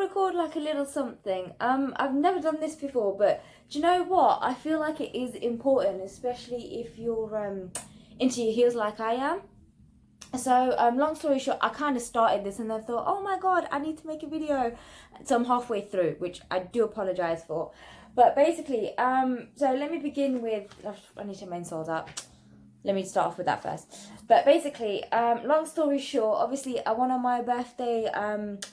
record like a little something. I've never done this before, but do you know what? I feel like it is important, especially if you're into your heels like I am. So long story short, I kind of started this and then thought, oh my god, I need to make a video. So I'm halfway through, which I do apologize for. But basically, so let me begin with, I need to main soles out. Let me start off with that first. But basically, long story short, obviously I went on my birthday,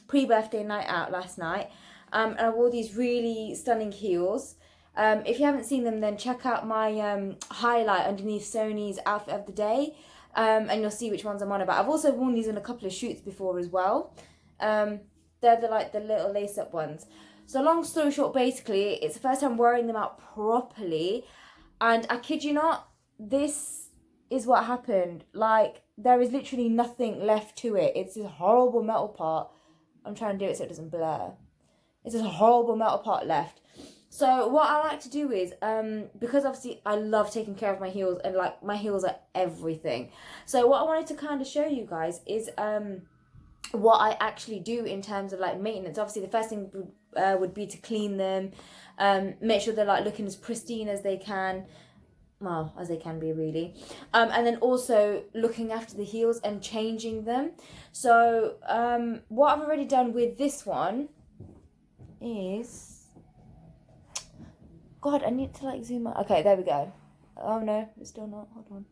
pre-birthday night out last night. And I wore these really stunning heels. If you haven't seen them, then check out my highlight underneath Soni's outfit of the day. And you'll see which ones I'm on about. I've also worn these in a couple of shoots before as well. They're the little lace-up ones. So long story short, basically, it's the first time wearing them out properly. And I kid you not, this is what happened. Like, there is literally nothing left to it. It's this horrible metal part. I'm trying to do it so it doesn't blur. It's this horrible metal part left. So what I like to do is, because obviously I love taking care of my heels, and like my heels are everything. So what I wanted to kind of show you guys is what I actually do in terms of like maintenance. Obviously the first thing would be to clean them, make sure they're like looking as pristine as they can. Well, as they can be really. And then also looking after the heels and changing them. So what I've already done with this one is... God, I need to like zoom out. Okay, there we go. Oh no, it's still not. Hold on.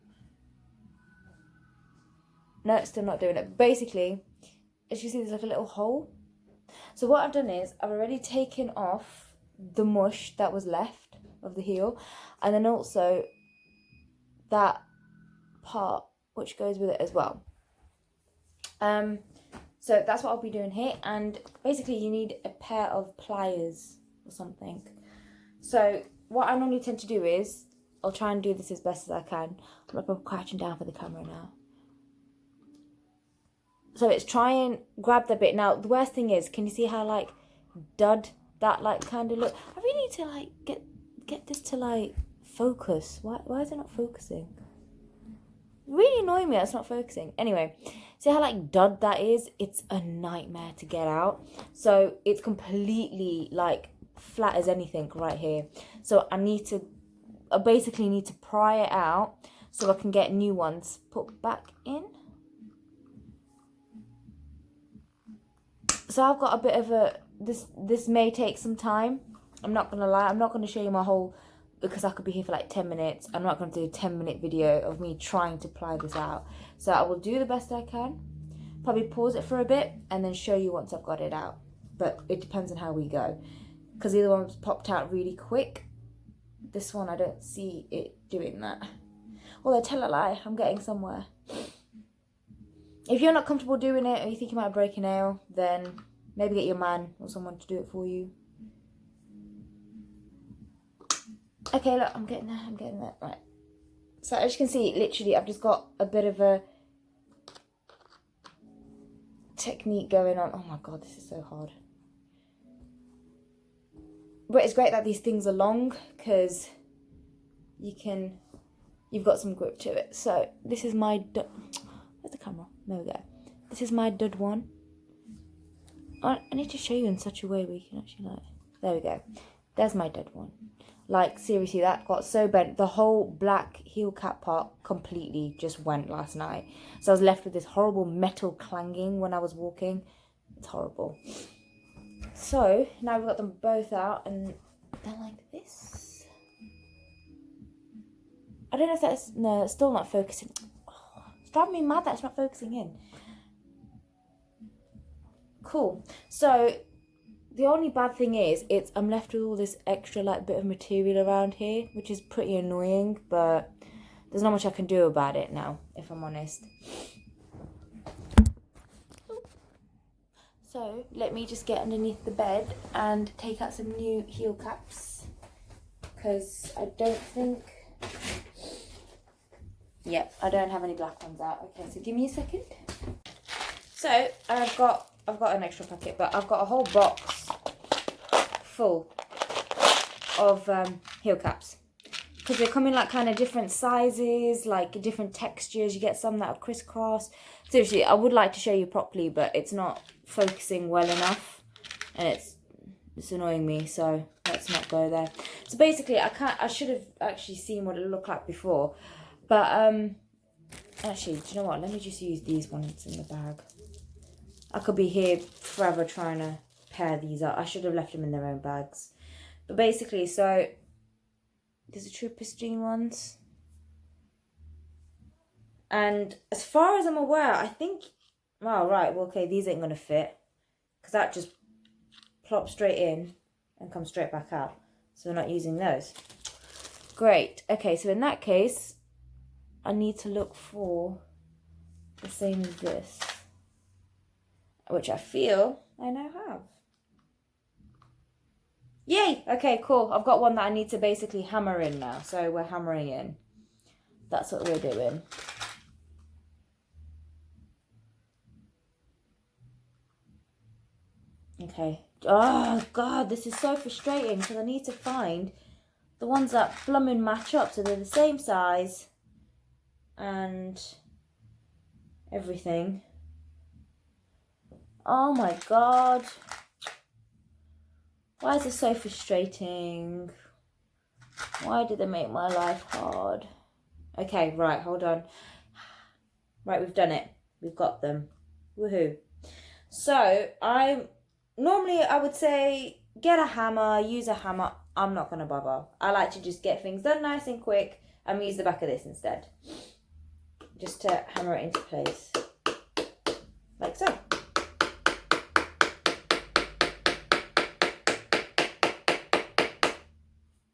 No, it's still not doing it. Basically, as you see, there's like a little hole. So what I've done is I've already taken off the mush that was left of the heel. And then also that part which goes with it as well. So that's what I'll be doing here. And basically you need a pair of pliers or something. So what I normally tend to do is, I'll try and do this as best as I can. I'm crouching down for the camera now. So it's try and grab the bit. Now the worst thing is, can you see how like dud that like kind of look? I really need to like get this to like focus. Why is it not focusing? Really annoying me that it's not focusing. Anyway, see how like dud that is? It's a nightmare to get out. So it's completely like flat as anything right here. So I basically need to pry it out so I can get new ones put back in. So I've got a bit of a, this may take some time. I'm not gonna lie, I'm not gonna show you my whole, because I could be here for like 10 minutes. I'm not gonna do a 10-minute video of me trying to ply this out. So I will do the best I can. Probably pause it for a bit and then show you once I've got it out. But it depends on how we go. Because the other one's popped out really quick. This one, I don't see it doing that. Although, tell a lie, I'm getting somewhere. If you're not comfortable doing it, or you think you might break a nail, then maybe get your man or someone to do it for you. Okay, look, I'm getting there, right. So as you can see, literally, I've just got a bit of a technique going on. Oh my God, this is so hard. But it's great that these things are long, because you've got some grip to it. So this is my where's the camera? There we go. This is my dud one. I need to show you in such a way where you can actually like, there we go. There's my dud one. Like seriously, that got so bent. The whole black heel cap part completely just went last night. So I was left with this horrible metal clanging when I was walking. It's horrible. So now we've got them both out and they're like this. I don't know if that's, no, it's still not focusing. Oh, it's driving me mad that it's not focusing in. Cool. So the only bad thing is, I'm left with all this extra like bit of material around here, which is pretty annoying, but there's not much I can do about it now, if I'm honest. So let me just get underneath the bed and take out some new heel caps, because I don't think, yep, I don't have any black ones out. Okay, so give me a second. So I've got an extra packet, but I've got a whole box full of heel caps, because they come in like kind of different sizes, like different textures. You get some that are crisscross. Seriously, I would like to show you properly, but it's not focusing well enough. and it's annoying me, so let's not go there. So basically, I should have actually seen what it looked like before, but actually, do you know what? Let me just use these ones in the bag. I could be here forever trying to pair these up. I should have left them in their own bags. But basically, so there's the true pristine ones. And as far as I'm aware, I think, oh, right, well, okay, these ain't going to fit. Because that just plops straight in and comes straight back out. So we're not using those. Great. Okay, so in that case, I need to look for the same as this, which I feel I now have. Yay! Okay, cool. I've got one that I need to basically hammer in now. So we're hammering in. That's what we're doing. Okay. Oh, God, this is so frustrating because I need to find the ones that blooming match up so they're the same size and everything. Oh, my God. Why is this so frustrating? Why did they make my life hard? Okay, right, hold on. Right, we've done it. We've got them. Woohoo. So, normally I would say get a hammer, use a hammer. I'm not going to bother. I like to just get things done nice and quick and use the back of this instead. Just to hammer it into place. Like so.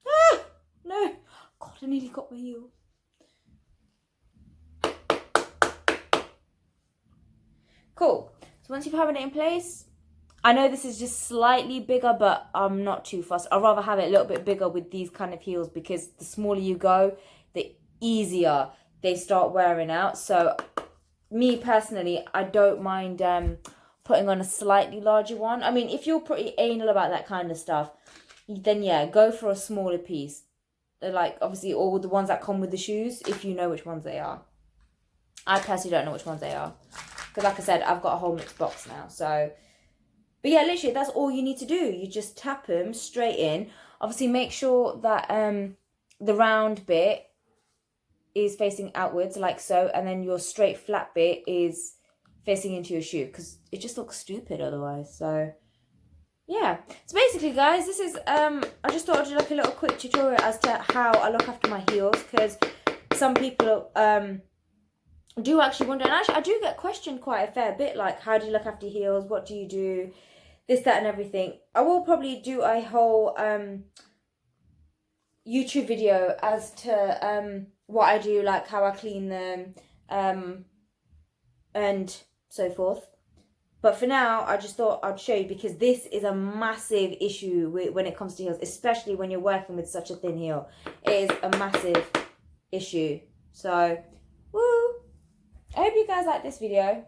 Ah! No! God, I nearly got my heel. Cool. So once you've hammered it in place, I know this is just slightly bigger, but I'm not too fussed. I'd rather have it a little bit bigger with these kind of heels because the smaller you go, the easier they start wearing out. So me personally, I don't mind putting on a slightly larger one. I mean, if you're pretty anal about that kind of stuff, then yeah, go for a smaller piece. They're like, obviously, all the ones that come with the shoes, if you know which ones they are. I personally don't know which ones they are. Because like I said, I've got a whole mixed box now, so... But yeah, literally, that's all you need to do. You just tap them straight in. Obviously, make sure that the round bit is facing outwards, like so. And then your straight flat bit is facing into your shoe. Because it just looks stupid otherwise. So, yeah. So basically, guys, this is... I just thought I'd do like a little quick tutorial as to how I look after my heels. Because some people... do actually wonder, and actually I do get questioned quite a fair bit, like how do you look after your heels, what do you do, this, that and everything. I will probably do a whole YouTube video as to what I do, like how I clean them and so forth. But for now, I just thought I'd show you because this is a massive issue when it comes to heels, especially when you're working with such a thin heel. It is a massive issue. So, woo! I hope you guys like this video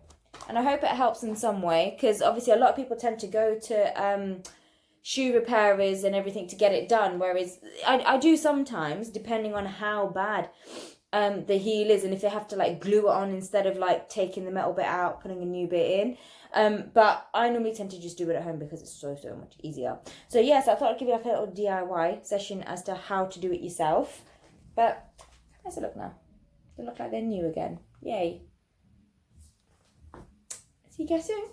and I hope it helps in some way because obviously a lot of people tend to go to shoe repairers and everything to get it done, whereas I do sometimes, depending on how bad the heel is and if they have to like glue it on instead of like taking the metal bit out, putting a new bit in. But I normally tend to just do it at home because it's so much easier. So yes, I thought I'd give you like a little DIY session as to how to do it yourself. But let's have a look now. They look like they're new again. Yay. See you guys soon.